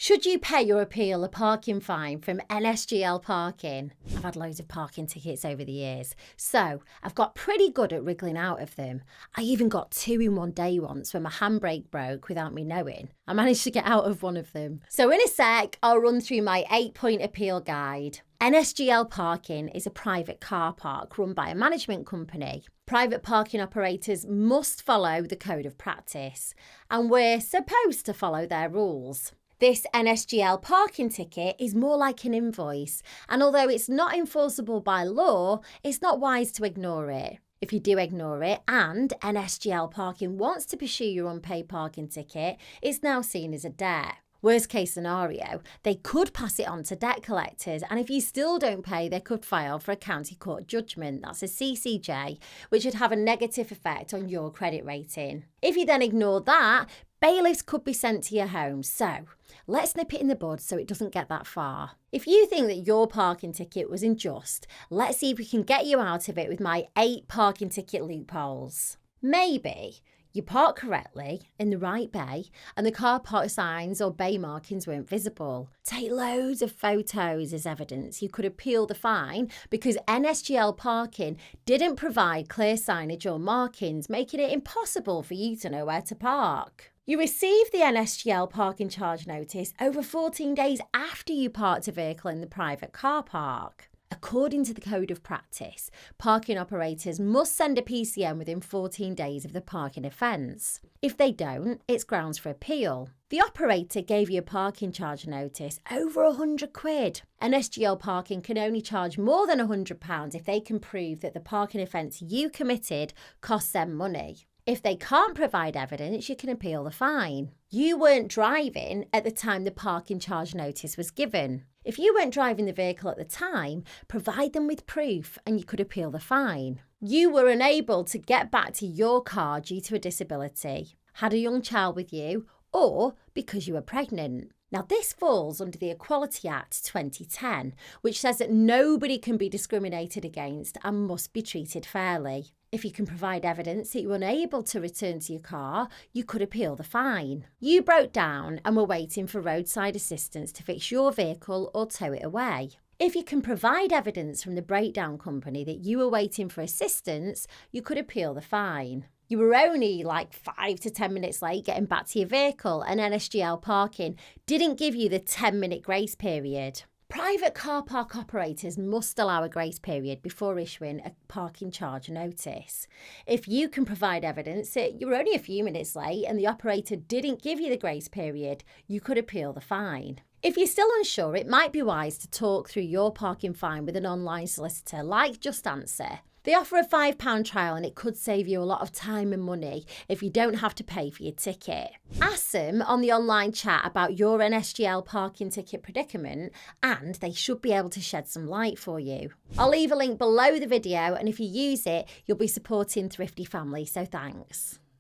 Should you pay or appeal a parking fine from NSGL Parking? I've had loads of parking tickets over the years, so I've got pretty good at wriggling out of them. I even got 2 in one day once when my handbrake broke without me knowing. I managed to get out of one of them. So in a sec, I'll run through my 8-point appeal guide. NSGL Parking is a private car park run by a management company. Private parking operators must follow the code of practice, and we're supposed to follow their rules. This NSGL parking ticket is more like an invoice, and although it's not enforceable by law, it's not wise to ignore it. If you do ignore it and NSGL Parking wants to pursue your unpaid parking ticket, it's now seen as a debt. Worst case scenario, they could pass it on to debt collectors, and if you still don't pay, they could file for a county court judgment, that's a CCJ, which would have a negative effect on your credit rating. If you then ignore that, bailiffs could be sent to your home, so let's nip it in the bud so it doesn't get that far. If you think that your parking ticket was unjust, let's see if we can get you out of it with my 8 parking ticket loopholes. Maybe you parked correctly in the right bay and the car park signs or bay markings weren't visible. Take loads of photos as evidence. You could appeal the fine because NSGL Parking didn't provide clear signage or markings, making it impossible for you to know where to park. You received the NSGL parking charge notice over 14 days after you parked a vehicle in the private car park. According to the code of practice, parking operators must send a PCN within 14 days of the parking offence. If they don't, it's grounds for appeal. The operator gave you a parking charge notice over £100. NSGL Parking can only charge more than £100 if they can prove that the parking offence you committed costs them money. If they can't provide evidence, you can appeal the fine. You weren't driving at the time the parking charge notice was given. If you weren't driving the vehicle at the time, provide them with proof and you could appeal the fine. You were unable to get back to your car due to a disability, had a young child with you, or because you were pregnant. Now, this falls under the Equality Act 2010, which says that nobody can be discriminated against and must be treated fairly. If you can provide evidence that you were unable to return to your car, you could appeal the fine. You broke down and were waiting for roadside assistance to fix your vehicle or tow it away. If you can provide evidence from the breakdown company that you were waiting for assistance, you could appeal the fine. You were only like 5 to 10 minutes late getting back to your vehicle, and NSGL Parking didn't give you the 10-minute grace period. Private car park operators must allow a grace period before issuing a parking charge notice. If you can provide evidence that you were only a few minutes late and the operator didn't give you the grace period, you could appeal the fine. If you're still unsure, it might be wise to talk through your parking fine with an online solicitor like JustAnswer. They offer a £5 trial and it could save you a lot of time and money if you don't have to pay for your ticket. Ask them on the online chat about your NSGL parking ticket predicament and they should be able to shed some light for you. I'll leave a link below the video, and if you use it, you'll be supporting Thrifty Family, so thanks.